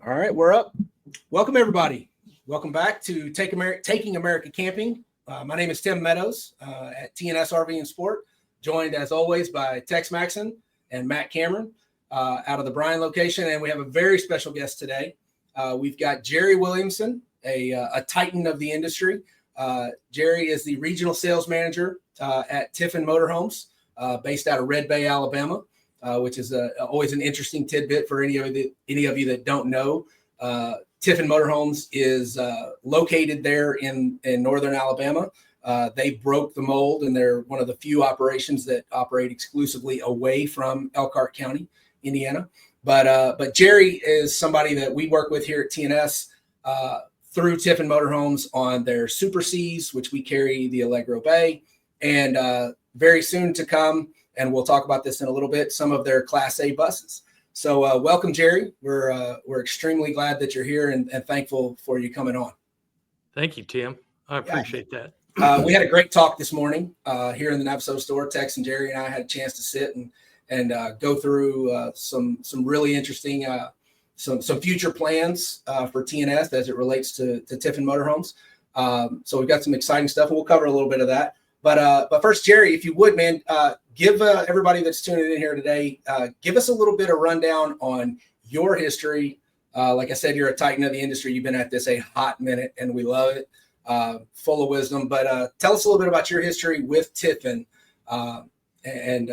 All right, we're up. Welcome, everybody. Welcome back to Taking America Camping. My name is Tim Meadows at TNS RV and Sport, joined as always by Tex Maxon and Matt Cameron out of the Bryan location. And we have a very special guest today. We've got Jerry Williamson, a titan of the industry. Jerry is the regional sales manager at Tiffin Motorhomes, based out of Red Bay, Alabama. Which is always an interesting tidbit for any of you that don't know. Tiffin Motorhomes is located there in northern Alabama. They broke the mold, and they're one of the few operations that operate exclusively away from Elkhart County, Indiana. But Jerry is somebody that we work with here at TNS through Tiffin Motorhomes on their Super Cs, which we carry the Allegro Bay, and very soon to come. And we'll talk about this in a little bit, some of their Class A buses. So welcome, Jerry. We're extremely glad that you're here and thankful for you coming on. Thank you, Tim. I appreciate that. We had a great talk this morning here in the Navso store. Tex and Jerry and I had a chance to sit and go through some really interesting, some future plans for TNS as it relates to Tiffin Motorhomes. So we've got some exciting stuff, and we'll cover a little bit of that. But first, Jerry, if you would, man, give everybody that's tuning in here today, give us a little bit of rundown on your history. Like I said, you're a titan of the industry. You've been at this a hot minute, and we love it, full of wisdom. But tell us a little bit about your history with Tiffin, and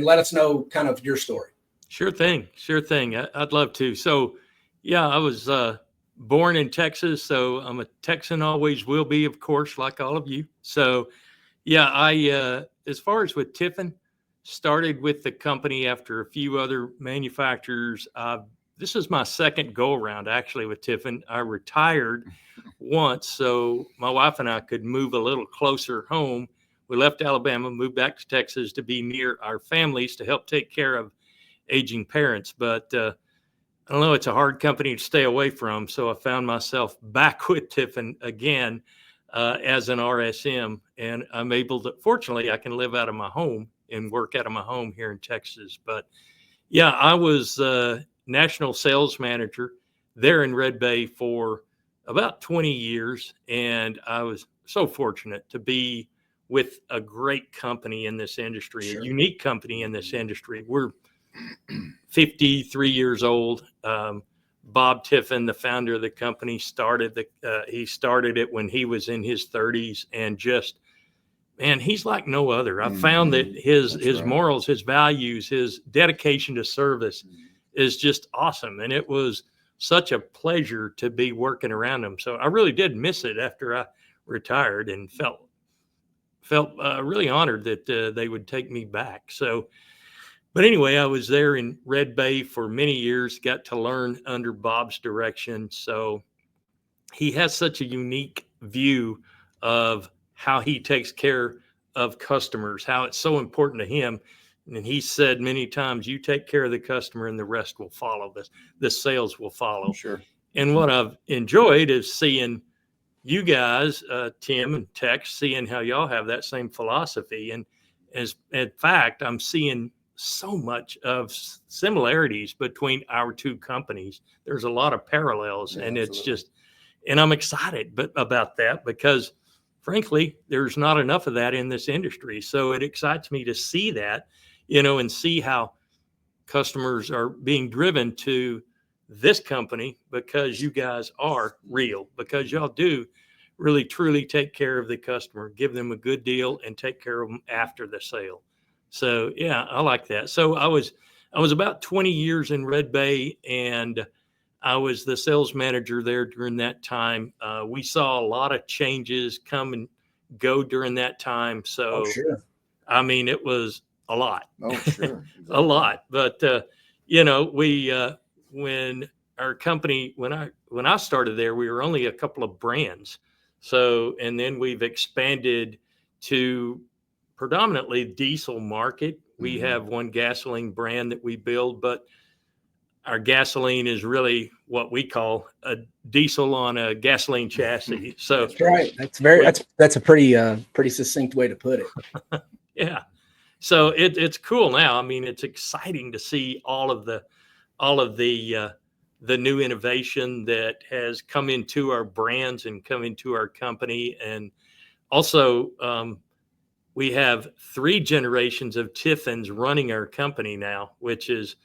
let us know kind of your story. Sure thing. I'd love to. So, yeah, I was born in Texas, so I'm a Texan, always will be, of course, like all of you. So, yeah, I as far as with Tiffin, started with the company after a few other manufacturers. This is my second go around actually with Tiffin. I retired once, so my wife and I could move a little closer home. We left Alabama, moved back to Texas to be near our families to help take care of aging parents. But I don't know, it's a hard company to stay away from. So I found myself back with Tiffin again as an RSM. And I'm able to, fortunately, I can live out of my home and work out of my home here in Texas. But yeah, I was national sales manager there in Red Bay for about 20 years. And I was so fortunate to be with a great company in this industry, sure. A unique company in this industry. We're 53 years old. Bob Tiffin, the founder of the company, started it when he was in his 30s, and just, man, he's like no other. I found that his morals, his values, his dedication to service is just awesome. And it was such a pleasure to be working around him. So I really did miss it after I retired, and felt really honored that they would take me back. So, but anyway, I was there in Red Bay for many years, got to learn under Bob's direction. So he has such a unique view of how he takes care of customers, how it's so important to him. And he said many times, you take care of the customer and the rest will follow. The sales will follow. Sure. And what I've enjoyed is seeing you guys, Tim and Tex, seeing how y'all have that same philosophy. And as in fact, I'm seeing so much of similarities between our two companies. There's a lot of parallels, and absolutely. It's just, and I'm excited about that, because frankly, there's not enough of that in this industry. So it excites me to see that, and see how customers are being driven to this company because you guys are real, because y'all do really truly take care of the customer, give them a good deal, and take care of them after the sale. So yeah, I like that. So I was about 20 years in Red Bay, and I was the sales manager there during that time. We saw a lot of changes come and go during that time. So, sure. I mean, it was a lot. Oh, sure. Exactly. A lot. But, when our company, when I started there, we were only a couple of brands. So, and then we've expanded to predominantly diesel market. We have one gasoline brand that we build, but our gasoline is really what we call a diesel on a gasoline chassis. So that's right. That's a pretty succinct way to put it. Yeah. So it's cool now. I mean, it's exciting to see all of the the new innovation that has come into our brands and come into our company. And also, we have 3 generations of Tiffins running our company now, which is,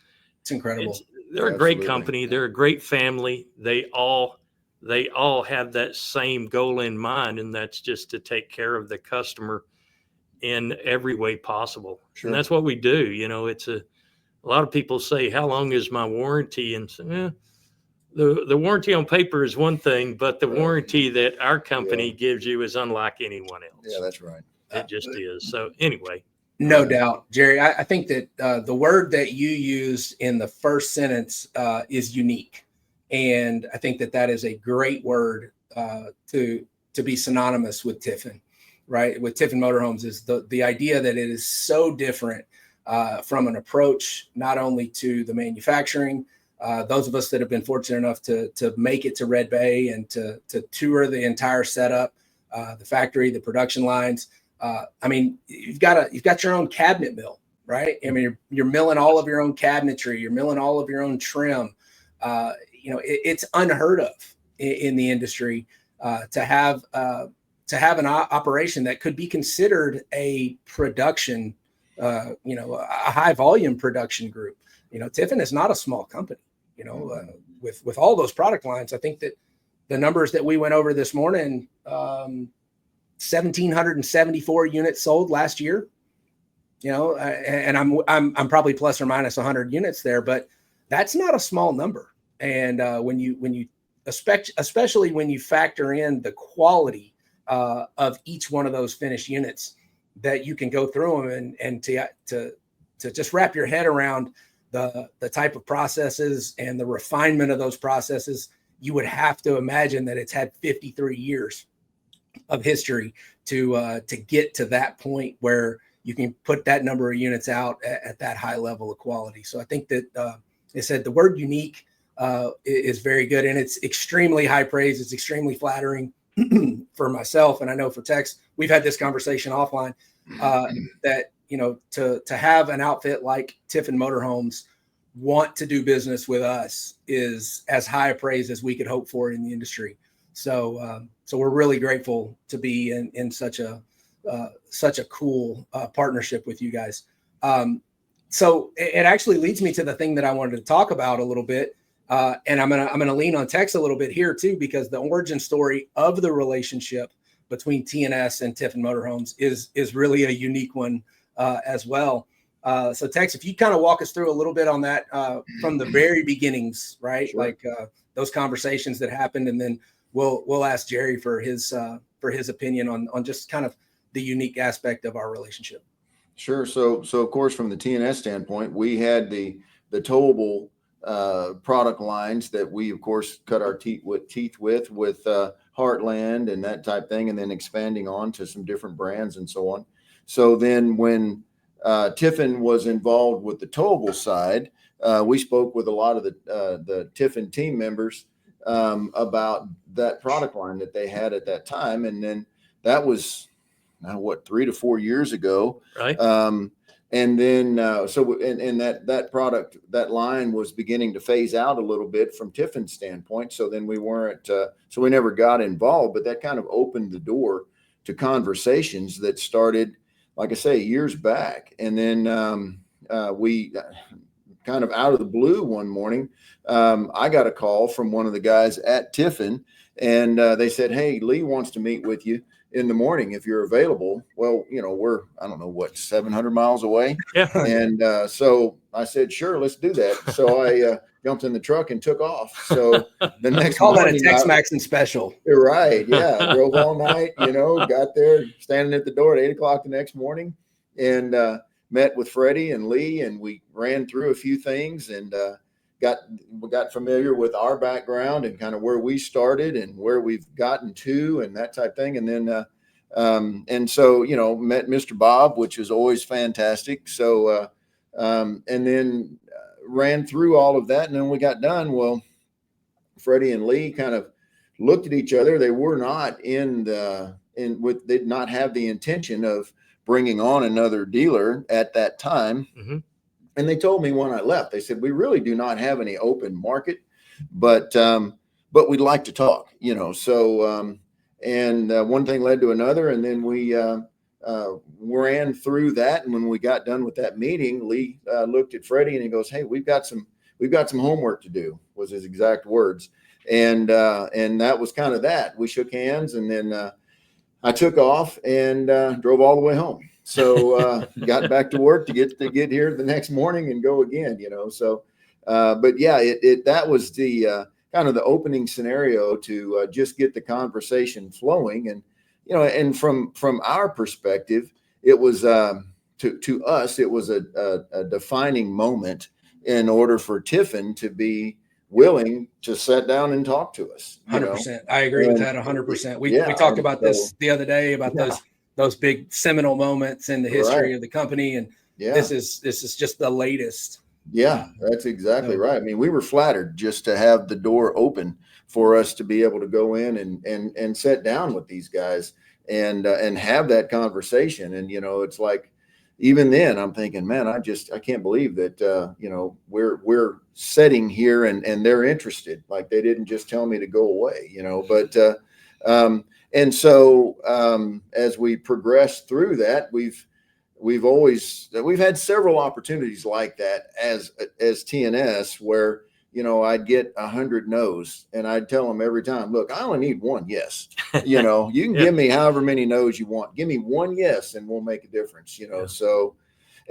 It's incredible. They're a great company. They're a great family. They all have that same goal in mind, and that's just to take care of the customer in every way possible. Sure. And that's what we do. It's a lot of people say, how long is my warranty? And the warranty on paper is one thing, but the warranty that our company gives you is unlike anyone else. Yeah, that's right. It just is. So anyway. No doubt, Jerry. I think that the word that you used in the first sentence is unique. And I think that is a great word to be synonymous with Tiffin, right? With Tiffin Motorhomes is the idea that it is so different from an approach, not only to the manufacturing. Those of us that have been fortunate enough to make it to Red Bay and to tour the entire setup, the factory, the production lines. I mean, you've got your own cabinet mill, right? I mean, you're milling all of your own cabinetry. You're milling all of your own trim. It's unheard of in the industry to have an operation that could be considered a production, a high volume production group. Tiffin is not a small company. With all those product lines, I think that the numbers that we went over this morning, 1,774 units sold last year. And I'm probably plus or minus 100 units there, but that's not a small number. And when you especially when you factor in the quality of each one of those finished units, that you can go through them and to just wrap your head around the type of processes and the refinement of those processes, you would have to imagine that it's had 53 years of history to get to that point where you can put that number of units out at that high level of quality. So I think that they said the word unique is very good, and it's extremely high praise. It's extremely flattering for myself, and I know for Tex, we've had this conversation offline that to have an outfit like Tiffin Motorhomes want to do business with us is as high a praise as we could hope for in the industry. So we're really grateful to be in such a cool partnership with you guys. So it actually leads me to the thing that I wanted to talk about a little bit. And I'm gonna lean on Tex a little bit here too, because the origin story of the relationship between TNS and Tiffin Motorhomes is really a unique one as well. So Tex, if you kind of walk us through a little bit on that from the very beginnings, right? Sure. Like those conversations that happened, and then we'll ask Jerry for his opinion on just kind of the unique aspect of our relationship. Sure. So of course, from the TNS standpoint, we had the towable product lines that we of course cut our teeth with Heartland and that type thing, and then expanding on to some different brands and so on. So then when Tiffin was involved with the towable side, we spoke with a lot of the Tiffin team members about that product line that they had at that time. And then that was 3 to 4 years ago. Right. And then, that product, that line was beginning to phase out a little bit from Tiffin's standpoint. So then we weren't, so we never got involved, but that kind of opened the door to conversations that started, like I say, years back. And then we kind of out of the blue one morning, I got a call from one of the guys at Tiffin, and they said, "Hey, Lee wants to meet with you in the morning if you're available." Well, we're, I don't know, 700 miles away. Yeah. And so I said, "Sure, let's do that." So I jumped in the truck and took off. So the next call that a Tex-Maxing special. Right. Yeah. Drove all night, got there, standing at the door at 8:00 the next morning, and met with Freddie and Lee, and we ran through a few things and got familiar with our background and kind of where we started and where we've gotten to and that type thing. And then, and so, met Mr. Bob, which is always fantastic. So, and then ran through all of that. And then we got done. Well, Freddie and Lee kind of looked at each other. They were not they did not have the intention of bringing on another dealer at that time. Mm-hmm. And they told me when I left, they said, "We really do not have any open market but we'd like to talk, so, one thing led to another. And then we ran through that. And when we got done with that meeting, Lee looked at Freddie and he goes, "Hey, we've got some homework to do," was his exact words. And that was kind of that. We shook hands, and then I took off and drove all the way home. So got back to work to get here the next morning and go again, So, but yeah, that was the kind of the opening scenario to just get the conversation flowing. And and from our perspective, it was to us, it was a defining moment in order for TIFFN to be willing to sit down and talk to us. 100%. I agree with that 100%. We talked about this the other day about those big seminal moments in the history of the company. And this is just the latest. Yeah, that's exactly right. I mean, we were flattered just to have the door open for us to be able to go in and sit down with these guys and have that conversation. And, it's like, even then I'm thinking, man, I can't believe that, we're sitting here and they're interested. Like, they didn't just tell me to go away, but, and so, as we progress through that, we've had several opportunities like that as TNS, where, I'd get 100 no's and I'd tell them every time, look, I only need one yes. You can give me however many no's you want. Give me one yes and we'll make a difference, So,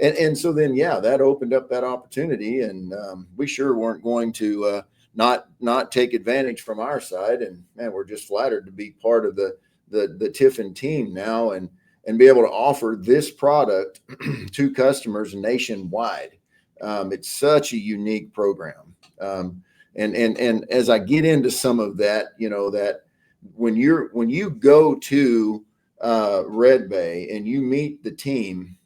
and so then, that opened up that opportunity, and we sure weren't going to not take advantage from our side. And man, we're just flattered to be part of the TIFFN team now and be able to offer this product to customers nationwide. It's such a unique program. And as I get into some of that, that when you go to Red Bay and you meet the team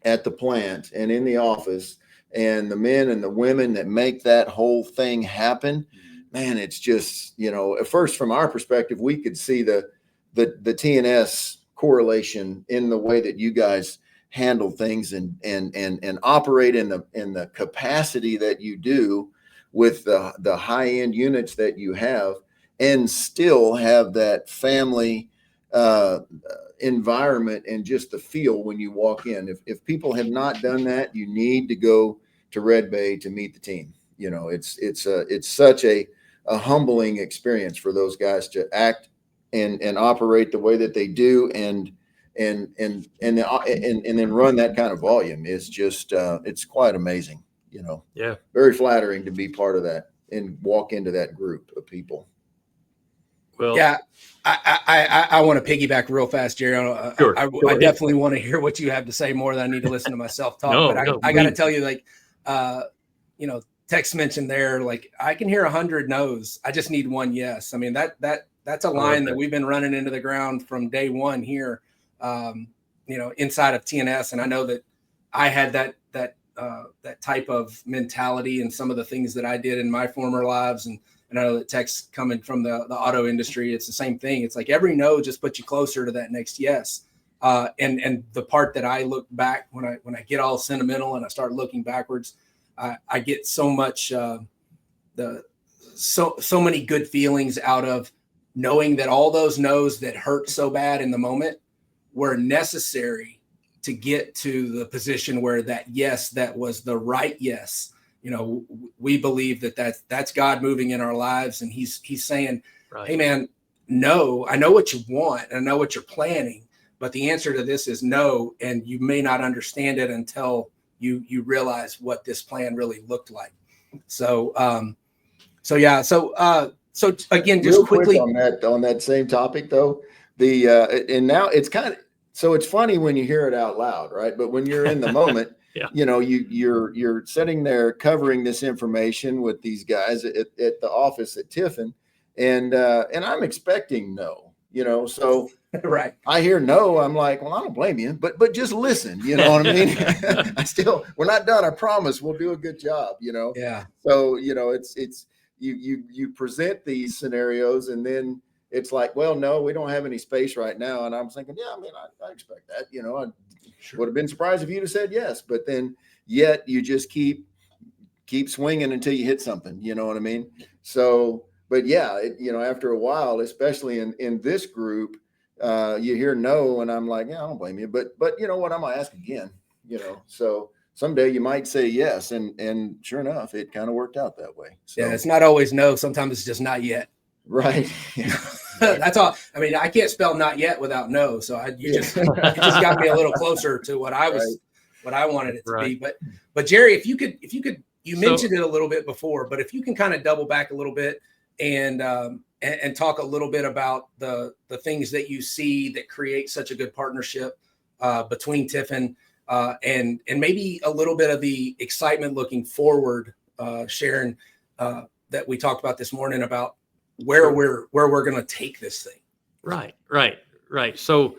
at the plant and in the office, and the men and the women that make that whole thing happen, man, it's just, at first, from our perspective, we could see the TNS correlation in the way that you guys handle things and operate in the capacity that you do with the high end units that you have, and still have that family environment and just the feel when you walk in. If people have not done that, you need to go to Red Bay to meet the team. It's such a humbling experience for those guys to act and operate the way that they do, and then run that kind of volume is just it's quite amazing. Very flattering to be part of that and walk into that group of people. Well, I want to piggyback real fast, Jerry. Sure. I definitely want to hear what you have to say more than I need to listen to myself talk. No, I got to tell you, like, Tex mentioned there, like, I can hear 100 no's. I just need one yes. I mean, that's a line that we've been running into the ground from day one here, inside of TNS. And I know that I had that type of mentality and some of the things that I did in my former lives. And I know that Tex, coming from the auto industry, it's the same thing. It's like every no just puts you closer to that next yes. And the part that I look back when I get all sentimental and I start looking backwards, I get so much so many good feelings out of knowing that all those no's that hurt so bad in the moment were necessary to get to the position where that yes, that was the right yes. We believe that's God moving in our lives, and he's saying, right, hey man, no, I know what you want and I know what you're planning, but the answer to this is no, and you may not understand it until you realize what this plan really looked like. So again, just real quickly on that same topic though, and now it's kind of, so it's funny when you hear it out loud, right? But when you're in the moment, yeah, you're sitting there covering this information with these guys at the office at TIFFN, and I'm expecting no, so right. I hear no, I'm like, well, I don't blame you, but just listen, you know what I mean? We're not done. I promise we'll do a good job, Yeah. So, it's you present these scenarios, and then it's like, well, no, we don't have any space right now. And I'm thinking, yeah, I mean, I expect that, I would have been surprised if you'd have said yes, but then yet you just keep keep swinging until you hit something, you know what I mean? So, but yeah, after a while, especially in this group, you hear no, and I'm like, yeah, I don't blame you, but you know what, I'm gonna ask again, so someday you might say yes, and sure enough, it kind of worked out that way. So. Yeah, it's not always no. Sometimes it's just not yet. Right. That's all. I mean, I can't spell not yet without no. So it just got me a little closer to what I was, what I wanted it to be. But Jerry, if you could, you mentioned it a little bit before, but if you can kind of double back a little bit and talk a little bit about the things that you see that create such a good partnership between TIFFN and maybe a little bit of the excitement looking forward, Sharon, that we talked about this morning about where we're going to take this thing. Right. So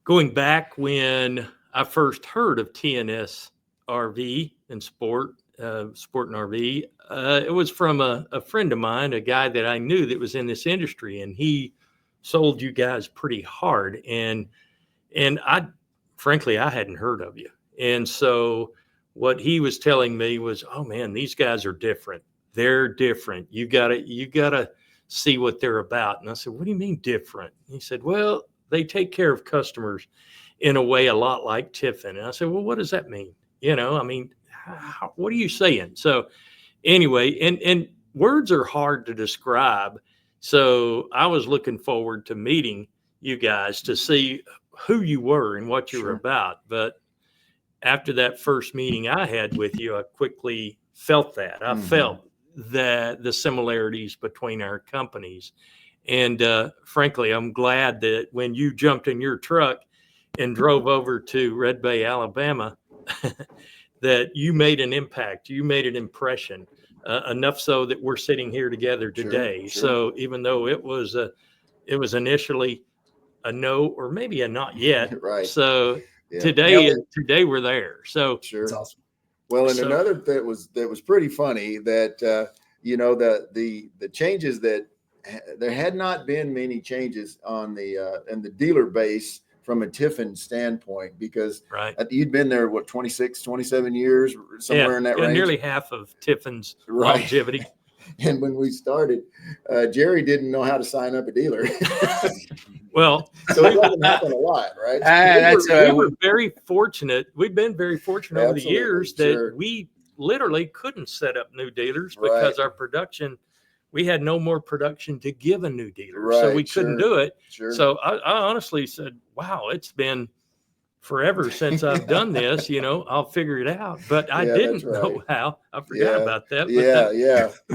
going back when I first heard of TNS RV and sport and RV, it was from a friend of mine, a guy that I knew that was in this industry, and he sold you guys pretty hard. And frankly, I hadn't heard of you. And so what he was telling me was, oh man, these guys are different. They're different. You gotta see what they're about. And I said, what do you mean different? And he said, well, they take care of customers in a way a lot like TIFFN. And I said, well, what does that mean? What are you saying? So anyway, and words are hard to describe. So I was looking forward to meeting you guys to see who you were and what you were about. But after that first meeting I had with you, I quickly felt that. I felt that the similarities between our companies. And frankly, I'm glad that when you jumped in your truck and drove over to Red Bay, Alabama, that you made an impact, you made an impression, enough so that we're sitting here together today. Sure. So even though it was initially a no or maybe a not yet, so today we're there. So that's awesome. Well, and another that was pretty funny that the changes that there had not been many changes on the dealer base from a TIFFN standpoint, because you'd been there, 26, 27 years, somewhere in that range. Nearly half of TIFFN's longevity. And when we started, Jerry didn't know how to sign up a dealer. Well, so it doesn't happen a lot, right? We were very fortunate. We've been very fortunate over the years that we literally couldn't set up new dealers because our production, we had no more production to give a new dealer. So we couldn't do it. So I honestly said, wow, it's been forever since I've done this, I'll figure it out. But I didn't know how. I forgot about that.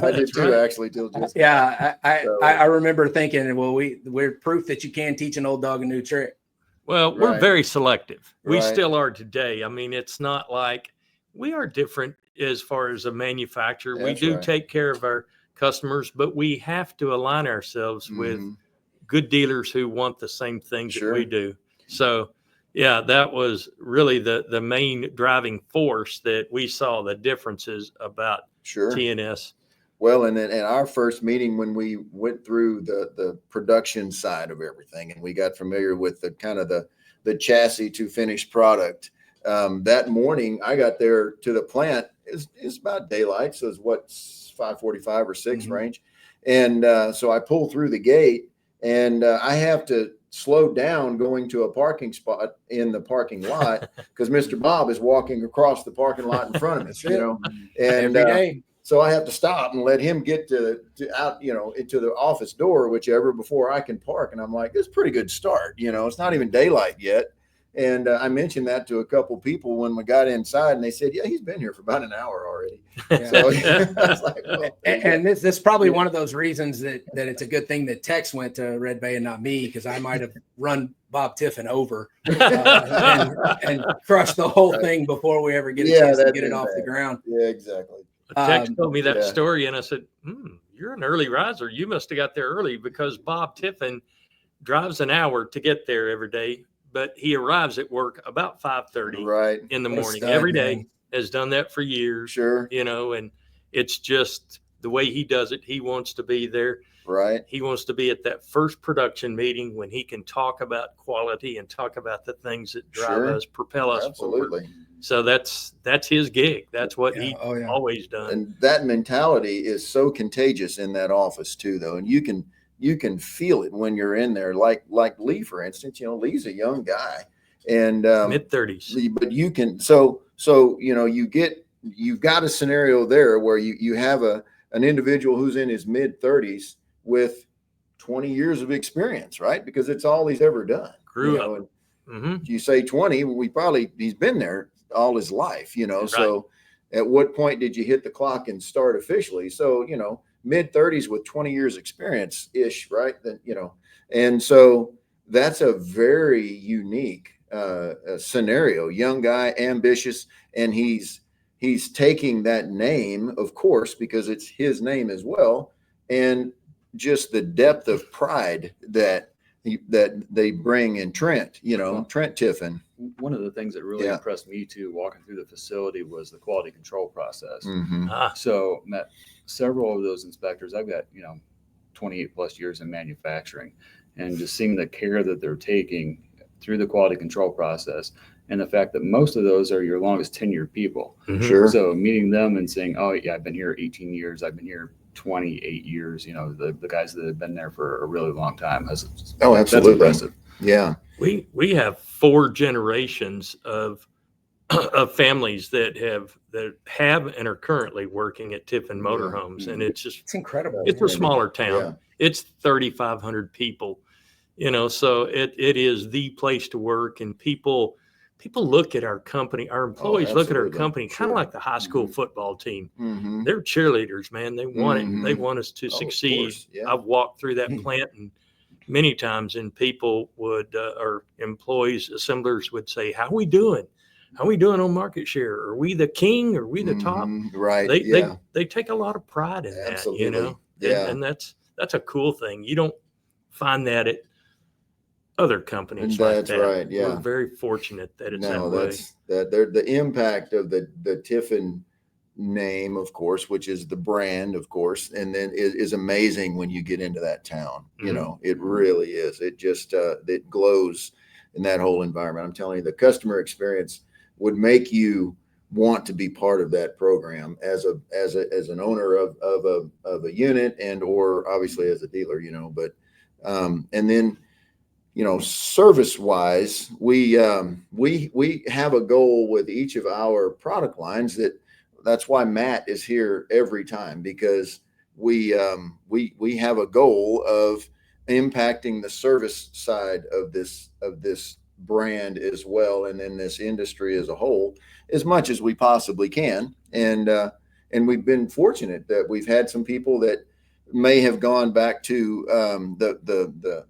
I did too, actually, till just I remember thinking, well, we're proof that you can teach an old dog a new trick. Well, we're very selective. We still are today. I mean, it's not like we are different as far as a manufacturer. We do take care of our customers, but we have to align ourselves with good dealers who want the same things that we do. So yeah, that was really the main driving force that we saw the differences about TNS. Well, and at our first meeting, when we went through the production side of everything, and we got familiar with the kind of the chassis to finished product, that morning I got there to the plant. It's about daylight, so it's 5:45 or 6 range, and so I pull through the gate, and I have to slow down going to a parking spot in the parking lot because Mr. Bob is walking across the parking lot in front of us, and every day. So I have to stop and let him get to out, into the office door, whichever, before I can park. And I'm like, it's a pretty good start. It's not even daylight yet. And I mentioned that to a couple people when we got inside, and they said, yeah, he's been here for about an hour already. So I was like, well, and this is probably one of those reasons that it's a good thing that Tex went to Red Bay and not me, because I might have run Bob TIFFN over and crushed the whole thing before we ever get a chance to get it off the ground. Yeah, exactly. Tex told me that story, and I said, you're an early riser. You must have got there early, because Bob TIFFN drives an hour to get there every day, but he arrives at work about 5:30 in the morning every day. Has done that for years. And it's just the way he does it. He wants to be there. He wants to be at that first production meeting when he can talk about quality and talk about the things that drive us, propel us forward. So that's his gig. That's what he Oh yeah. always done. And that mentality is so contagious in that office too, though. And you can feel it when you're in there. Like Lee, for instance, Lee's a young guy, and Mid-30s. but you can you've got a scenario there where you have an individual who's in his mid-30s with 20 years of experience, right? Because it's all he's ever done. Grew up. And Mm-hmm. you say 20, he's been there all his life, Right. So at what point did you hit the clock and start officially? So, mid-30s with 20 years experience ish, right? Then, and so that's a very unique scenario. Young guy, ambitious, and he's taking that name, of course, because it's his name as well, and just the depth of pride that they bring in Trent, Trent Tiffin. One of the things that really Yeah. impressed me too, walking through the facility, was the quality control process. Mm-hmm. So met several of those inspectors. I've got 28 plus years in manufacturing, and just seeing the care that they're taking through the quality control process, and the fact that most of those are your longest tenured people. Mhm. Sure. So meeting them and saying, oh yeah, I've been here 18 years, I've been here 28 years, the guys that have been there for a really long time. That's Absolutely. impressive. Yeah. We have 4 generations of families that have and are currently working at Tiffin Motorhomes, and it's incredible. it's a smaller town. Yeah. It's 3,500 people, so it is the place to work, and people look at our company, our employees look at our absolutely. company kind Sure. of like the high school football team. Mm-hmm. They're cheerleaders, man. They want it. They Mhm. want us to of succeed. course. Yeah. I've walked through that plant and many times, and people would, or employees, assemblers would say, how are we doing? How are we doing on market share? Are we the king? Are we the top? Mhm. Right. They take a lot of pride in that, Absolutely. Yeah. and that's a cool thing. You don't find that at other companies And like that's that. right, yeah. We're very fortunate that it's No, that way. that's the impact of the Tiffin name, of course, which is the brand, of course, and then is amazing when you get into that town. Mhm. It really is. It just it glows in that whole environment. I'm telling you, the customer experience would make you want to be part of that program as an owner of a unit, and or obviously as a dealer, but and then service wise, we have a goal with each of our product lines. That's why Matt is here every time, because we have a goal of impacting the service side of this brand as well, and in this industry as a whole, as much as we possibly can. And we've been fortunate that we've had some people that may have gone back to the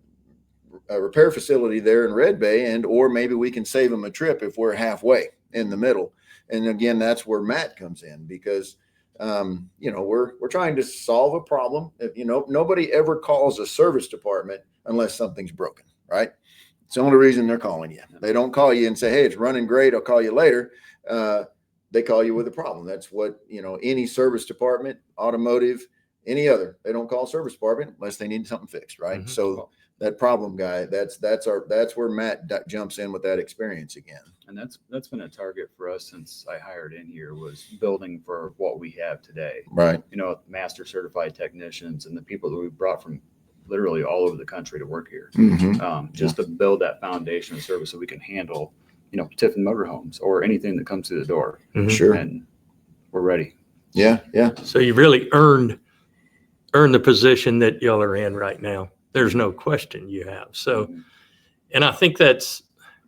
repair facility there in Red Bay, or maybe we can save them a trip if we're halfway in the middle. And again, that's where Matt comes in, because we're trying to solve a problem. Nobody ever calls a service department unless something's broken, right? It's the only reason they're calling you. They don't call you and say, hey, it's running great, I'll call you later. They call you with a problem. That's what, any service department, automotive, any other, they don't call service department unless they need something fixed, right? Mhm. So that problem guy, that's where Matt jumps in with that experience again. And that's been a target for us since I hired in here, was building for what we have today. Right. Master certified technicians and the people that we've brought from literally all over the country to work here, Mm-hmm. just to build that foundation of service so we can handle, Tiffin Motorhomes or anything that comes through the door. Mhm. Sure. And we're ready. Yeah. So you really earned the position that y'all are in right now. There's no question you have. So, and I think that's,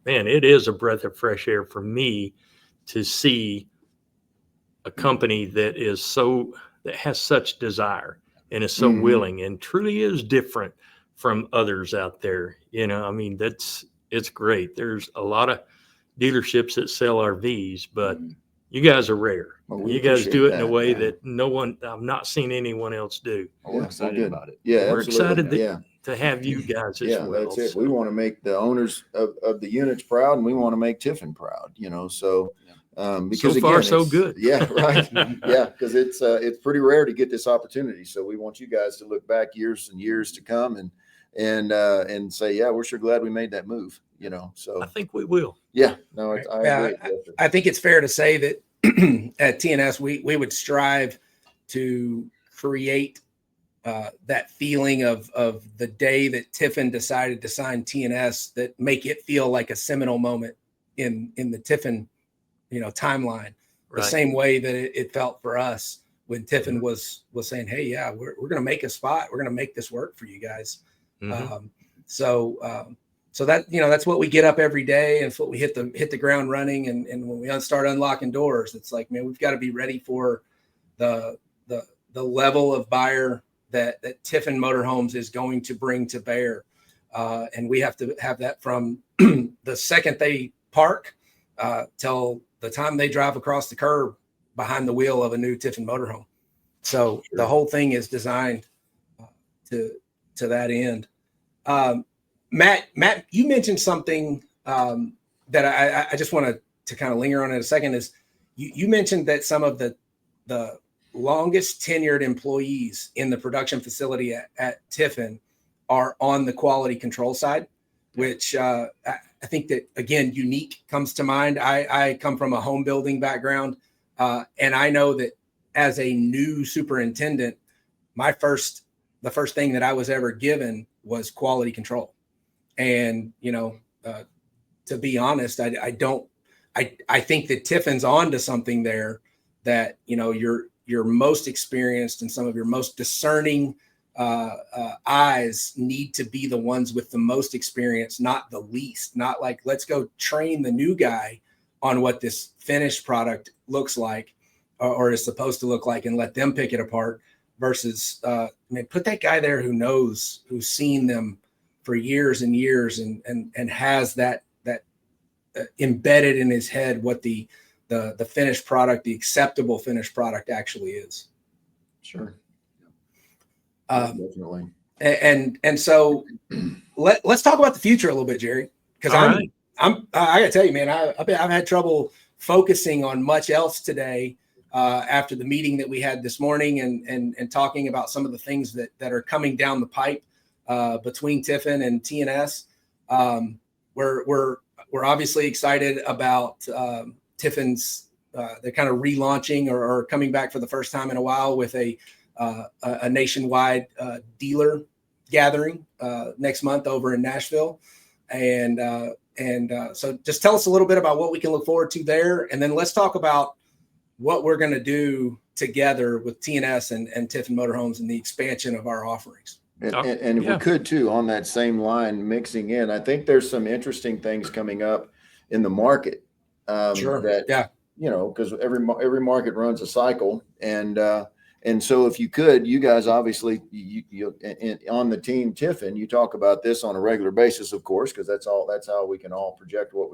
man, it is a breath of fresh air for me to see a company that has such desire and is so Mhm. willing and truly is different from others out there. It's great. There's a lot of dealerships that sell RVs, but you guys are rare. Well, we You guys appreciate do it in a that, way yeah. that I've not seen anyone else do. We're excited good. about it. Yeah, We're absolutely. excited that- Yeah. To have you guys as Yeah, well. that's it. So- We want to make the owners of the units proud, and we want to make Tiffin proud, so because So far, again, so it's- good. Yeah, right. Yeah, because it's pretty rare to get this opportunity. So we want you guys to look back years and years to come and say, yeah, we're sure glad we made that move, you know. So I think we will. yeah, no, I Yeah, agree. Yes, sir. I think it's fair to say that at TNS, we would strive to create that feeling of the day that Tiffin decided to sign TNS, that make it feel like a seminal moment in the Tiffin, timeline. The Right. same way that it felt for us when Tiffin was saying, "Hey, yeah, we're going to make a spot. We're going to make this work for you guys." Mhm. So that, that's what we get up every day, and it's what we hit the ground running. And when we start unlocking doors, it's like, man, we've got to be ready for the level of buyer that Tiffin Motorhomes is going to bring to bear. And we have to have that from the second they park till the time they drive across the curb behind the wheel of a new Tiffin Motorhome. So Sure. the whole thing is designed to that end. Matt, you mentioned something that I just want to kind of linger on in a second. Is you mentioned that some of the longest tenured employees in the production facility at Tiffin are on the quality control side, which I think that, again, unique comes to mind. I come from a home building background, and I know that as a new superintendent, the first thing that I was ever given was quality control. And, to be honest, I think that Tiffin's onto something there, that, your most experienced and some of your most discerning eyes need to be the ones with the most experience, not the least. Not like, let's go train the new guy on what this finished product looks like or is supposed to look like, and let them pick it apart, versus put that guy there who's seen them for years and years, and has that embedded in his head what the finished product, the acceptable finished product actually is. Sure. Definitely. And so let's talk about the future a little bit, Jerry, because I gotta tell you, man, I've had trouble focusing on much else today after the meeting that we had this morning, and talking about some of the things that are coming down the pipe between Tiffin and TNS. We're obviously excited about Tiffin's they're kind of relaunching or coming back for the first time in a while with a nationwide dealer gathering next month over in Nashville. And so just tell us a little bit about what we can look forward to there. And then let's talk about what we're going to do together with TNS and Tiffin Motorhomes and the expansion of our offerings. And if we could too, on that same line, mixing in, I think there's some interesting things coming up in the market. Sure. That, because every market runs a cycle, and so if you could, you guys obviously you on the team Tiffin, you talk about this on a regular basis, of course, because that's how we can all project what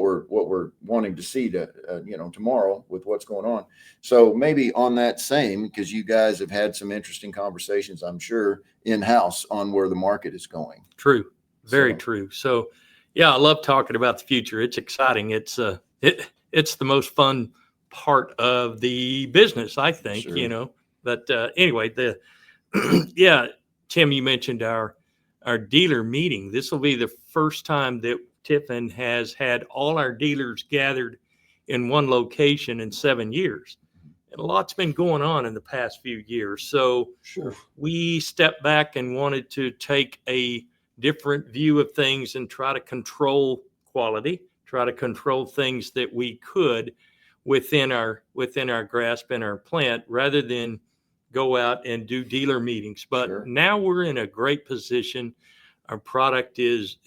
we're wanting to see tomorrow with what's going on. So maybe on that same, because you guys have had some interesting conversations, I'm sure, in-house on where the market is going. True. Very true. So yeah, I love talking about the future. It's exciting. It's the most fun part of the business, I think. Sure. But anyway, Tim, you mentioned our dealer meeting. This will be the first time that Tiffin has had all our dealers gathered in one location in 7 years. And a lot's been going on in the past few years. So we stepped back and wanted to take a different view of things and try to control quality, try to control things that we could within our grasp and our plant, rather than go out and do dealer meetings. But now we're in a great position. Our product is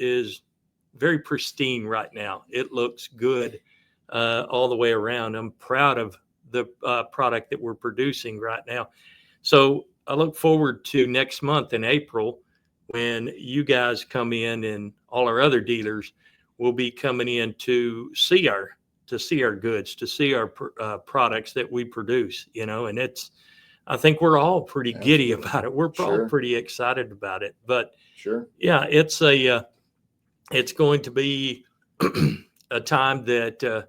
very pristine right now. It looks good all the way around. I'm proud of the product that we're producing right now. So I look forward to next month in April, when you guys come in, and all our other dealers will be coming in to see our goods, to see our products that we produce, and I think we're all pretty giddy about it. We're all pretty excited about it. But yeah, it's going to be a time that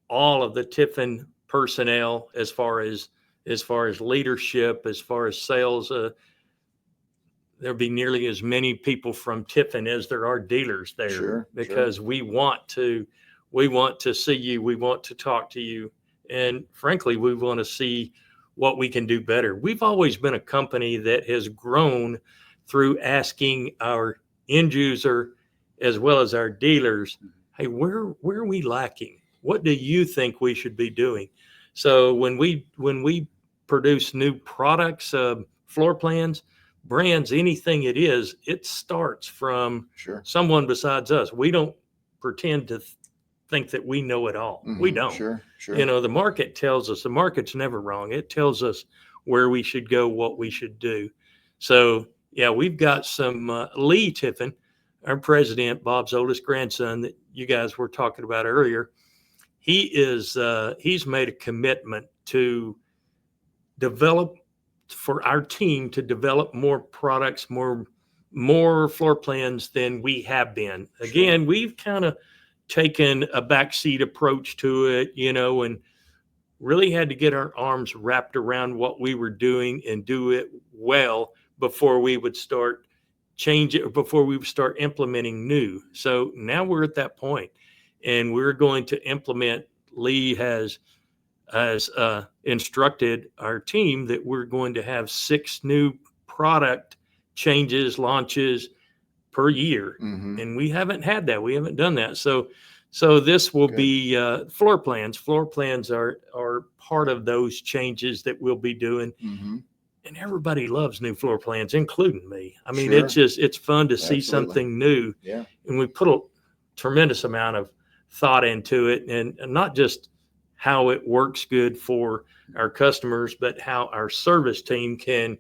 all of the Tiffin personnel, as far as leadership, as far as sales, there'll be nearly as many people from TIFFN as there are dealers there. Sure, because we want to see you. We want to talk to you. And frankly, we want to see what we can do better. We've always been a company that has grown through asking our end user as well as our dealers, hey, where are we lacking? What do you think we should be doing? So when we produce new products, floor plans, brands, anything it starts from someone besides us. We don't pretend to think that we know it all. We don't. Sure. You know, the market tells us, the market's never wrong. It tells us where we should go, what we should do. So yeah, we've got some Lee Tiffin, our president, Bob's oldest grandson that you guys were talking about earlier. He's made a commitment to develop for our team to develop more products, more floor plans than we have been. Again, we've kind of taken a backseat approach to it, you know, and really had to get our arms wrapped around what we were doing and do it well before we would start before we would start implementing new. So now we're at that point, and we're going to implement. Lee has instructed our team that we're going to have 6 new product changes, launches per year. And we haven't had that. We haven't done that. So this will be floor plans. Floor plans are part of those changes that we'll be doing. And everybody loves new floor plans, including me. I mean, it's fun to see something new. Yeah. And we put a tremendous amount of thought into it, and not just how it works good for our customers, but how our service team can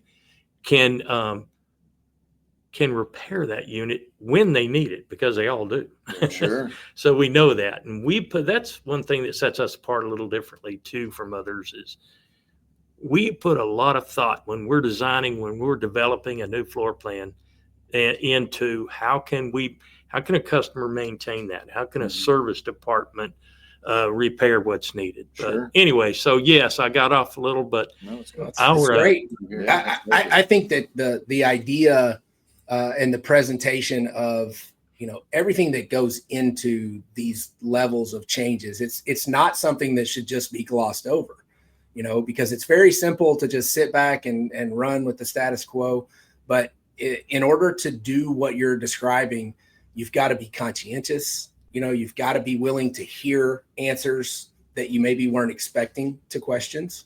repair that unit when they need it, because they all do. Sure. So we know that. And that's one thing that sets us apart a little differently too from others, is we put a lot of thought when we're designing, when we're developing a new floor plan, into how can a customer maintain that? How can a service department repair what's needed? But anyway, so yes, I got off a little, but it's great. I think that the idea and the presentation of, you know, everything that goes into these levels of changes, it's not something that should just be glossed over, you know, because it's very simple to just sit back and run with the status quo. But in order to do what you're describing, you've got to be conscientious. You know, you've got to be willing to hear answers that you maybe weren't expecting to questions.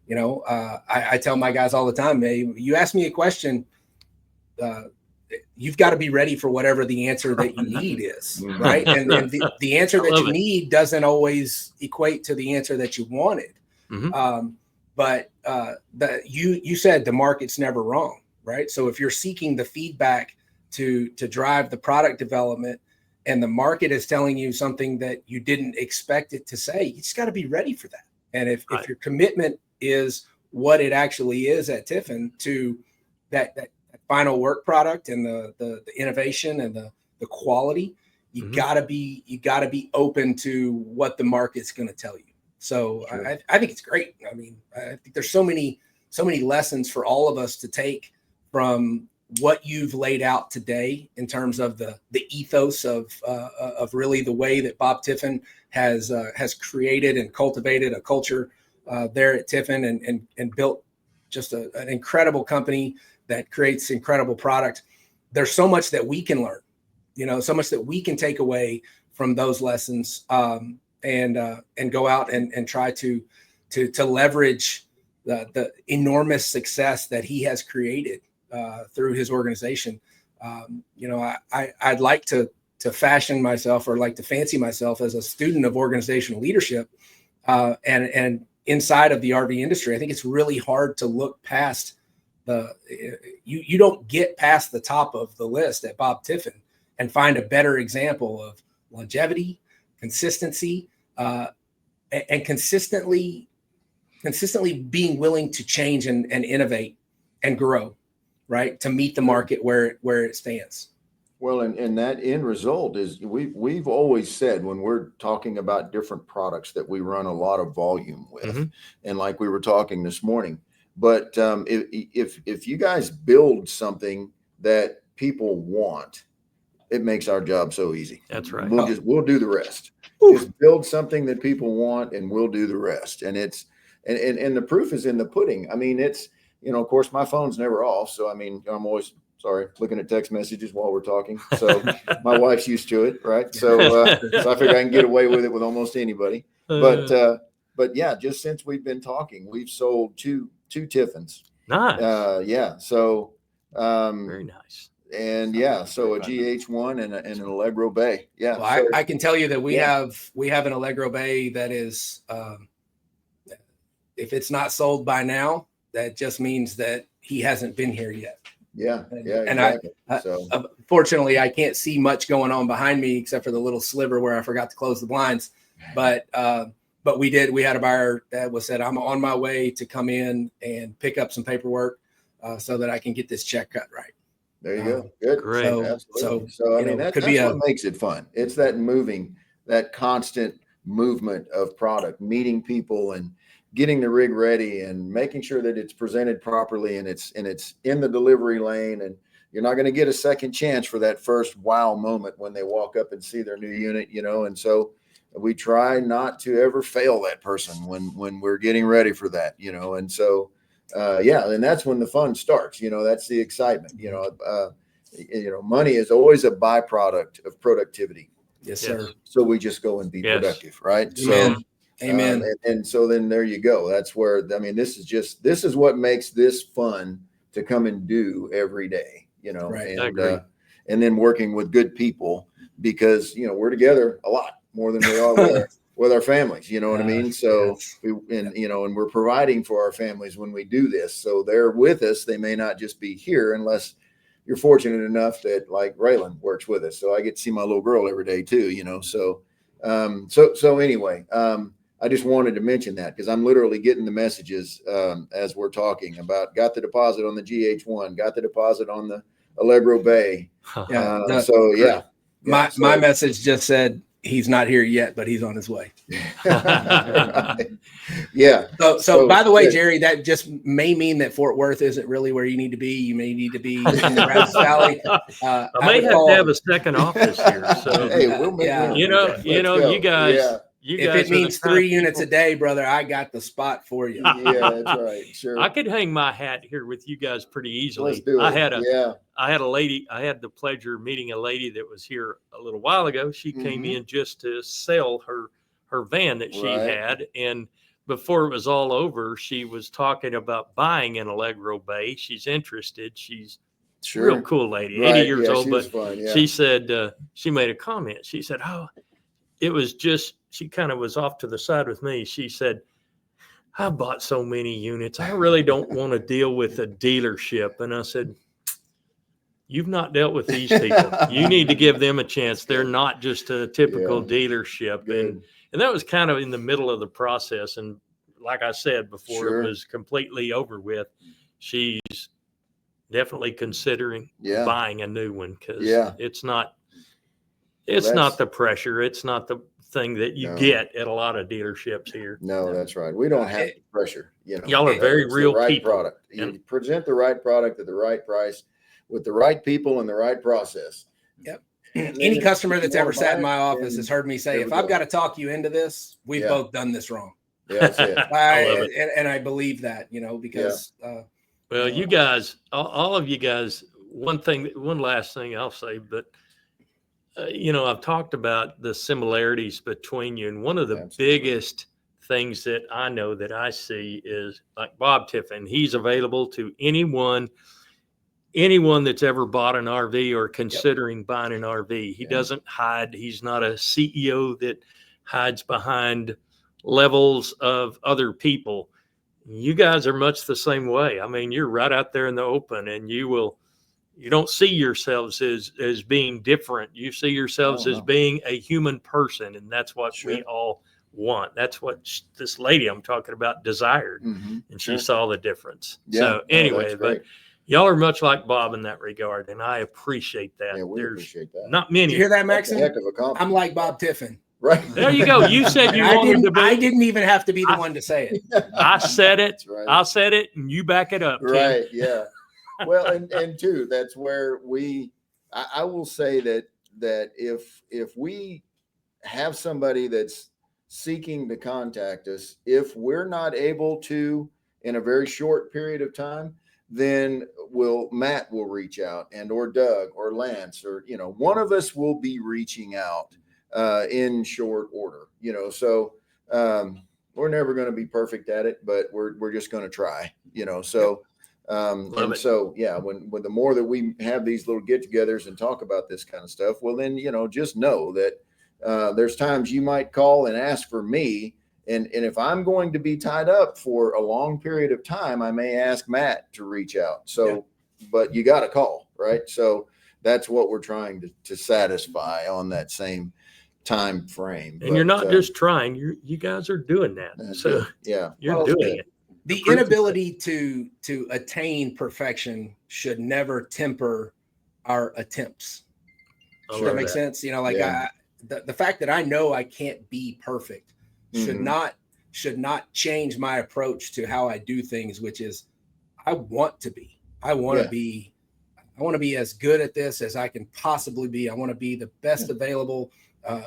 You know, I tell my guys all the time, hey, you ask me a question, you've got to be ready for whatever the answer that you need is, right? And the answer that you need doesn't always equate to the answer that you wanted. But you said the market's never wrong, right? So if you're seeking the feedback to drive the product development, and the market is telling you something that you didn't expect it to say, you just got to be ready for that. And if your commitment is what it actually is at TIFFN, to that final work product and the innovation and the quality, you gotta be open to what the market's going to tell you. So I think it's great. I mean, I think there's so many lessons for all of us to take from what you've laid out today in terms of the ethos of really the way that Bob Tiffin has created and cultivated a culture there at TIFFN, and built just an incredible company that creates incredible product. There's so much that we can learn, you know, so much that we can take away from those lessons, and go out and try to leverage the enormous success that he has created through his organization. You know, I'd like to fashion myself, or like to fancy myself as a student of organizational leadership, and inside of the RV industry. I think it's really hard to look past you don't get past the top of the list at Bob Tiffin and find a better example of longevity, consistency, and consistently being willing to change and innovate and grow, right, to meet the market where it stands. Well, and that end result is we've always said, when we're talking about different products, that we run a lot of volume with, and like we were talking this morning. But if you guys build something that people want, it makes our job so easy. That's right. We'll do the rest. Oof. Just build something that people want and we'll do the rest. And it's, and the proof is in the pudding. I mean, it's, of course my phone's never off. So, I mean, I'm always looking at text messages while we're talking. So my wife's used to it. Right. So, so I figure I can get away with it with almost anybody, but yeah, just since we've been talking, we've sold two TIFFNs. Nice. Yeah. So, Very nice. And yeah, so a GH1 and an Allegro Bay. Yeah. Well, I can tell you that we have an Allegro Bay that is, if it's not sold by now, that just means that he hasn't been here yet. Yeah. Yeah. And Exactly. fortunately, I can't see much going on behind me except for the little sliver where I forgot to close the blinds. But we had a buyer that said, I'm on my way to come in and pick up some paperwork so that I can get this check cut right. There you go. Good. Great. So I mean, that's what makes it fun. It's that constant movement of product, meeting people and getting the rig ready and making sure that it's presented properly and it's in the delivery lane. And you're not going to get a second chance for that first wow moment when they walk up and see their new unit, and so we try not to ever fail that person when we're getting ready for that, and so and that's when the fun starts, that's the excitement, money is always a byproduct of productivity. Yes, sir. So we just go and be productive, right? Amen. So Amen. And so then there you go. That's where, I mean, this is what makes this fun to come and do every day, Right. And then working with good people because, we're together a lot more than we are with our families, you know what I mean? So and we're providing for our families when we do this. So they're with us. They may not just be here unless you're fortunate enough that like Raylan works with us. So I get to see my little girl every day too, so anyway, I just wanted to mention that because I'm literally getting the messages as we're talking about got the deposit on the GH1, got the deposit on the Allegro Bay. My message just said he's not here yet, but he's on his way. Right. Yeah. So by the way, Jerry, that just may mean that Fort Worth isn't really where you need to be. You may need to be in the Brazos Valley. I may have to have a second office here. So hey, we'll make you guys. Yeah. If it means 3 units a day, brother, I got the spot for you. Yeah, that's right. Sure. I could hang my hat here with you guys pretty easily. Let's do it. I had the pleasure of meeting a lady that was here a little while ago. She came in just to sell her van that she had. And before it was all over, she was talking about buying an Allegro Bay. She's interested. She's a real cool lady, 80 years old. But she said, she made a comment. She said, it was just, she kind of was off to the side with me. She said, I bought so many units. I really don't want to deal with a dealership. And I said, you've not dealt with these people. You need to give them a chance. They're not just a typical dealership. And that was kind of in the middle of the process. And like I said before, it was completely over with. She's definitely considering buying a new one because it's not the pressure. It's not the thing that you get at a lot of dealerships here. No, that's right. We don't have the pressure. Y'all are very real people. Product. You present the right product at the right price with the right people and the right process. Yep. Any customer that's ever sat in my office has heard me say, if I've got to talk you into this, we've both done this wrong. Yeah, that's it. And I believe that, because. Well, you guys, all of you guys, one last thing I'll say, but I've talked about the similarities between you. And one of the biggest things that I know that I see is like Bob Tiffin. He's available to anyone that's ever bought an RV or considering buying an RV. He doesn't hide. He's not a CEO that hides behind levels of other people. You guys are much the same way. I mean, you're right out there in the open and you don't see yourselves as being different. You see yourselves as being a human person. And that's what we all want. That's what this lady I'm talking about desired. And she saw the difference. So anyway, but y'all are much like Bob in that regard. And I appreciate that. Yeah, we appreciate that. Not many. Did you hear that, Maxon? Heck of a compliment. I'm like Bob Tiffin. Right. There you go. You said you wanted to be. I didn't even have to be the one to say it. I said it. Right. I said it and you back it up. Right. Yeah. Well, and two, that's where I will say that if we have somebody that's seeking to contact us, if we're not able to in a very short period of time, then Matt will reach out, and or Doug or Lance, or one of us will be reaching out in short order. So we're never going to be perfect at it, but we're just going to try. So so yeah, when the more that we have these little get-togethers and talk about this kind of stuff, well then just know that there's times you might call and ask for me. And if I'm going to be tied up for a long period of time, I may ask Matt to reach out. So, but you got to call, right? So that's what we're trying to satisfy on that same time frame. And you're not just trying; you guys are doing that. So you're doing it. The inability to attain perfection should never temper our attempts. Does that make sense? The fact that I know I can't be perfect should not change my approach to how I do things, which is I want to be as good at this as I can possibly be. I want to be the best available,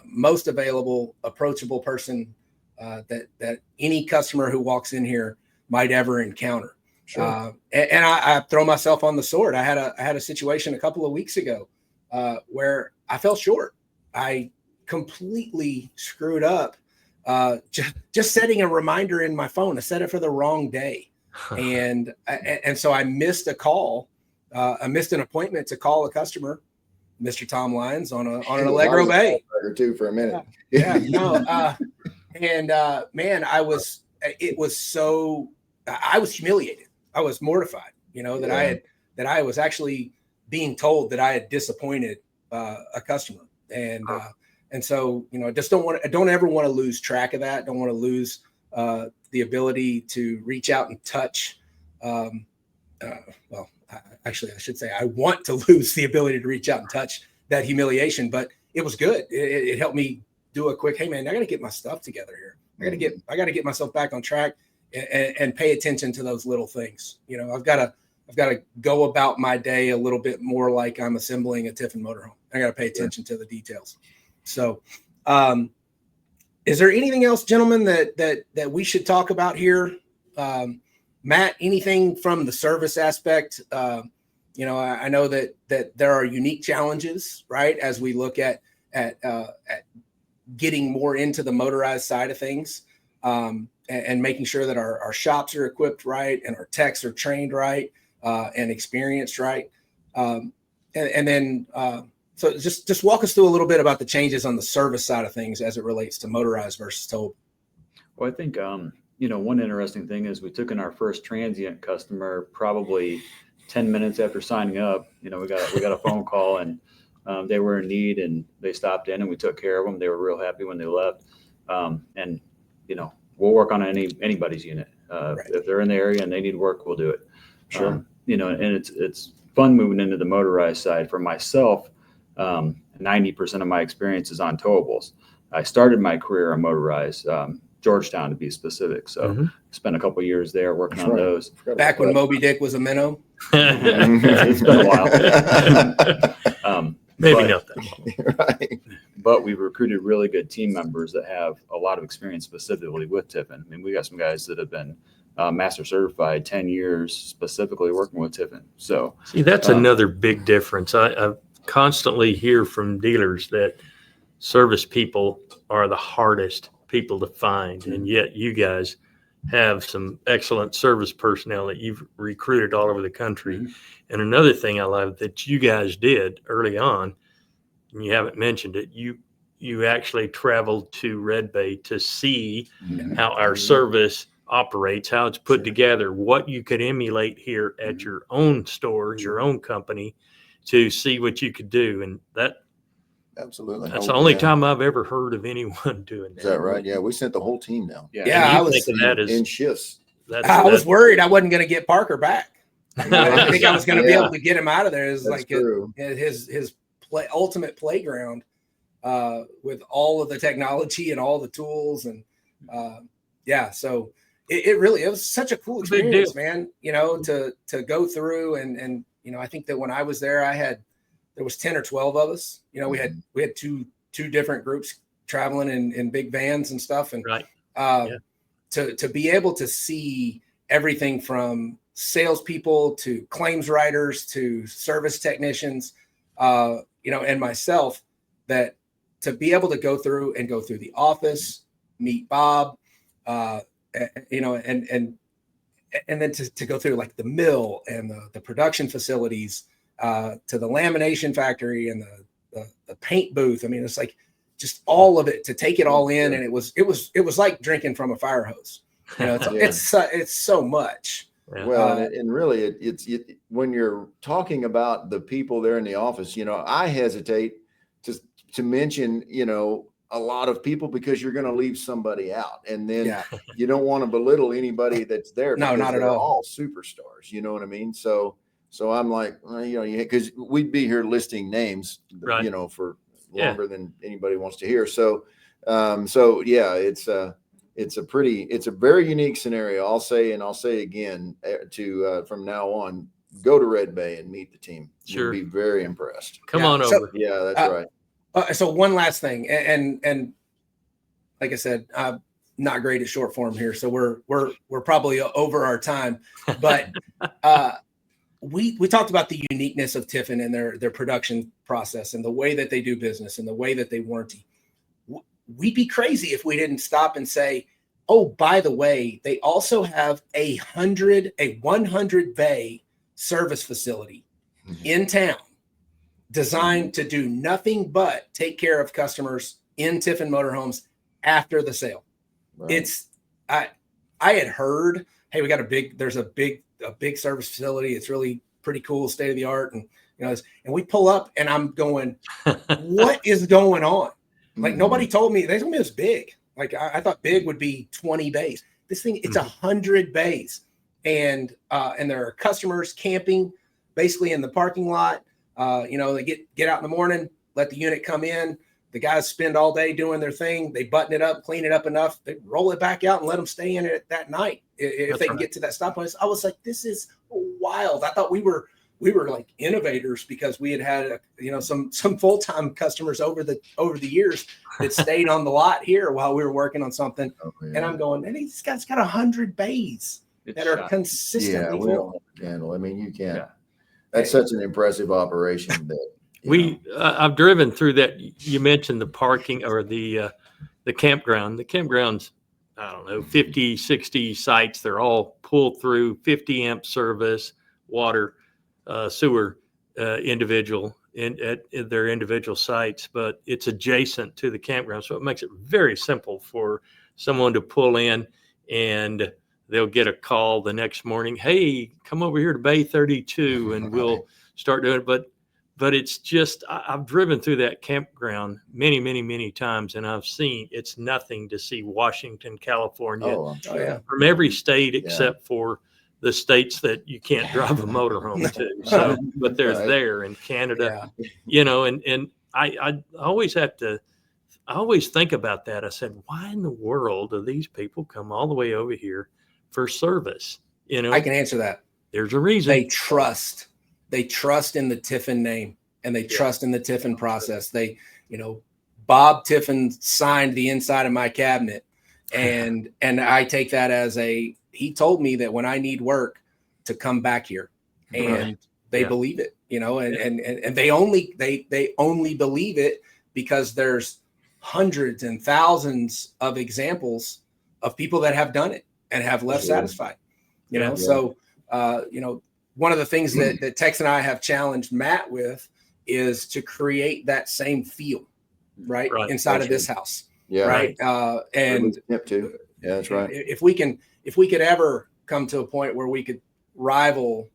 most available, approachable person that any customer who walks in here might ever encounter. Sure. And I throw myself on the sword. I had a situation a couple of weeks ago where I fell short. I completely screwed up. Just setting a reminder in my phone. I set it for the wrong day, and so I missed a call. I missed an appointment to call a customer, Mr. Tom Lyons, on an Allegro Bay. Or two for a minute. Man, I was humiliated. I was mortified. That I was actually being told that I had disappointed a customer, and so, I just don't ever want to lose track of that. Don't want to lose the ability to reach out and touch. Actually, I should say I want to lose the ability to reach out and touch that humiliation, but it was good. It helped me do a quick, hey man, I got to get my stuff together here. I got to get myself back on track and pay attention to those little things. I've got to go about my day a little bit more like I'm assembling a Tiffin motorhome. I got to pay attention to the details. So, is there anything else, gentlemen, that we should talk about here? Matt, anything from the service aspect? I know that there are unique challenges, right? As we look at getting more into the motorized side of things, and making sure that our shops are equipped right and our techs are trained right, and experienced right. So just walk us through a little bit about the changes on the service side of things as it relates to motorized versus towable. Well, I think, one interesting thing is we took in our first transient customer probably 10 minutes after signing up. We got a phone call, and they were in need, and they stopped in and we took care of them. They were real happy when they left. And we'll work on anybody's unit. Right. If they're in the area and they need work, we'll do it. Sure. And it's fun moving into the motorized side. For myself, 90% of my experience is on towables. I started my career on motorized, Georgetown to be specific. So spent a couple of years there working on those. Back when Moby Dick was a minnow. It's been a while. Maybe not that long. Right. But we've recruited really good team members that have a lot of experience specifically with Tiffin. I mean, we got some guys that have been master certified 10 years specifically working with Tiffin. So see, that's another big difference. I constantly hear from dealers that service people are the hardest people to find, and yet you guys have some excellent service personnel that you've recruited all over the country. And another thing I love that you guys did early on, and you haven't mentioned it, you actually traveled to Red Bay to see how our service operates, how it's put together, what you could emulate here at your own store, your own company, to see what you could do. And absolutely, that's the only time I've ever heard of anyone doing that. Is that right? Yeah, we sent the whole team down. Yeah, I was thinking that is in shifts. I was worried I wasn't going to get Parker back. I didn't think I was going to be able to get him out of there. It's like his ultimate playground, with all of the technology and all the tools, and so it was such a cool Big experience, deal. man. To go through and I think that when I was there, there was 10 or 12 of us. We had two different groups traveling in big vans and stuff, and Right. to be able to see everything from salespeople to claims writers to service technicians, and myself, that to be able to go through the office, meet Bob, and then to go through like the mill and the production facilities, to the lamination factory and the paint booth. I mean, it's like just all of it, to take it all in. And it was like drinking from a fire hose. It's so much. Yeah. Well, and really, it's when you're talking about the people there in the office, I hesitate to mention, a lot of people, because you're going to leave somebody out, and then you don't want to belittle anybody that's there. No, not at all superstars. You know what I mean? So I'm like, because we'd be here listing names, Right. For longer than anybody wants to hear. So yeah, it's a very unique scenario. I'll say again, from now on, go to Red Bay and meet the team. Sure. You'll be very impressed. Come on So, over. Yeah, that's right. So one last thing, and like I said, I'm not great at short form here, so we're probably over our time. But we talked about the uniqueness of Tiffin and their production process and the way that they do business and the way that they warranty. We'd be crazy if we didn't stop and say, oh, by the way, they also have a 100 bay service facility in town, designed to do nothing but take care of customers in Tiffin Motorhomes after the sale. Right. I had heard, hey, there's a big service facility. It's really pretty cool, state of the art. And, and we pull up and I'm going, what is going on? Like nobody told me, they told me it was big. Like I thought big would be 20 bays. This thing, it's 100 bays. And there are customers camping basically in the parking lot. They get out in the morning, let the unit come in. The guys spend all day doing their thing. They button it up, clean it up enough. They roll it back out and let them stay in it that night if they can get to that stop point. I was like, this is wild. I thought we were like innovators because we had some full-time customers over the years that stayed on the lot here while we were working on something. Oh, yeah. And I'm going, man, this guy's got 100 bays that are consistently full. I mean, you can't. Yeah. That's such an impressive operation that I've driven through that. You mentioned the parking or the campground. The campground's, I don't know, 50, 60 sites. They're all pulled through, 50 amp service, water, sewer, individual at their individual sites, but it's adjacent to the campground. So it makes it very simple for someone to pull in, and they'll get a call the next morning. Hey, come over here to Bay 32 and we'll start doing it. But it's just, I've driven through that campground many, many, many times, and I've seen it's nothing to see Washington, California, from every state except for the states that you can't drive a motorhome to. So, but they're there in Canada, and I always I always think about that. I said, why in the world do these people come all the way over here for service? I can answer that. There's a reason. They trust in the Tiffin name, and they trust in the Tiffin process. Bob Tiffin signed the inside of my cabinet, and I take that as he told me that when I need work to come back here, and they believe it, and they only believe it because there's hundreds and thousands of examples of people that have done it and have left satisfied, So, one of the things that Tex and I have challenged Matt with is to create that same feel, right. Inside of this house. Yeah. Right. And too. Yeah, that's right. If we could ever come to a point where we could rival,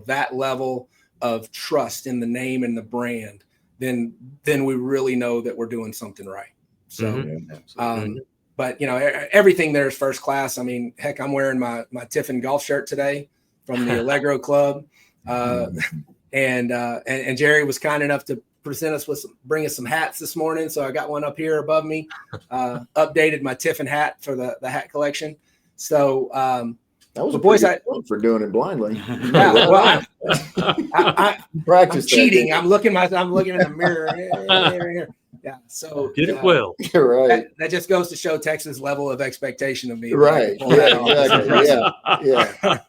that level of trust in the name and the brand, then we really know that we're doing something right. So, but everything there is first class. I mean, heck, I'm wearing my Tiffin golf shirt today from the Allegro Club. And Jerry was kind enough to bring us some hats this morning. So I got one up here above me, updated my Tiffin hat for the hat collection. So, That was But a boys, pretty good point for doing it blindly. yeah, well, I'm Practice that, cheating. didn't I'm looking in the mirror. Yeah. So Did it well. you? You're right. that just goes to show Texas' level of expectation of me. Right. Pull that off. It's Exactly. impressive.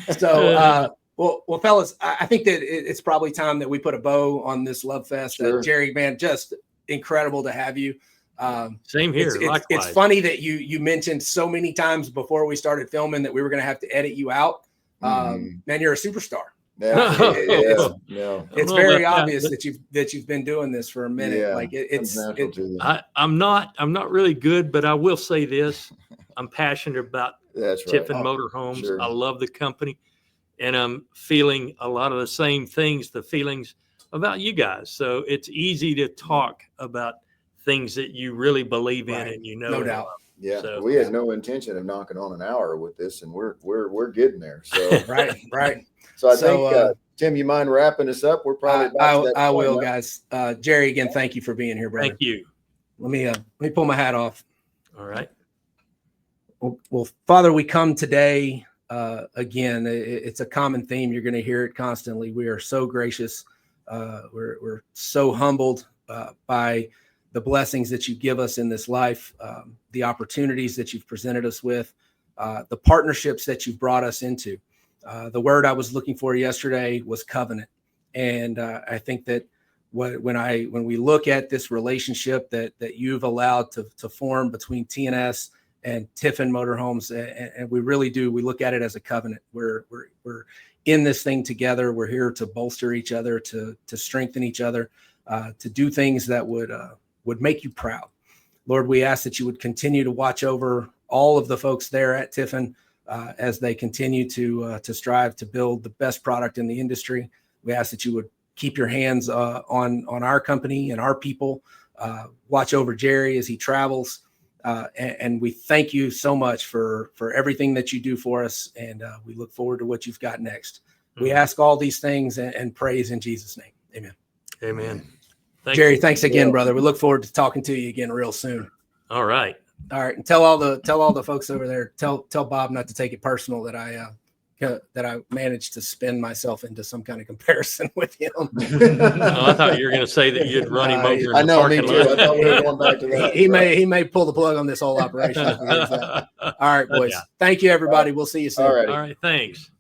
Yeah. So, well, fellas, I think that it's probably time that we put a bow on this Love Fest. Sure. Jerry, man, just incredible to have you. Same here. It's Likewise. funny that you mentioned so many times before we started filming that we were going to have to edit you out. Man, you're a superstar. Yeah. No. It's know very about obvious that, that you've been doing this for a minute. Yeah, Like it's I'm not really good, but I will say this: I'm passionate about That's right. Tiffin Motorhomes. Sure. I love the company, and I'm feeling a lot of the same things, the feelings about you guys. So it's easy to talk about things that you really believe in, Right. and you know, No and doubt. love. Yeah, So, we had no intention of knocking on an hour with this, and we're getting there. So right. So I So, think Tim, you mind wrapping us up? We're probably about to that I point will, now. guys. Jerry, again, thank you for being here, brother. Thank you. Let me pull my hat off. All right. Well, Father, we come today. Again, it's a common theme. You're going to hear it constantly. We are so gracious. We're so humbled by the blessings that you give us in this life, the opportunities that you've presented us with, the partnerships that you've brought us into. The word I was looking for yesterday was covenant. And I think that when we look at this relationship that you've allowed to form between TNS and Tiffin Motorhomes, and we really do, we look at it as a covenant. We're in this thing together. We're here to bolster each other, to strengthen each other, to do things that would make you proud. Lord, we ask that you would continue to watch over all of the folks there at Tiffin as they continue to strive to build the best product in the industry. We ask that you would keep your hands on our company and our people. Watch over Jerry as he travels. And we thank you so much for everything that you do for us. And we look forward to what you've got next. We ask all these things and praise in Jesus' name. Amen. Amen. Jerry, thanks again, brother. We look forward to talking to you again real soon. All right. All right. And tell all the folks over there, tell Bob not to take it personal that I managed to spin myself into some kind of comparison with him. Oh, I thought you were going to say that you'd run him over in I the know, me parking too. lot. I thought we were going back to that. He may pull the plug on this whole operation. All right, boys. Yeah. Thank you, everybody. We'll see you soon. All right. All right. Thanks.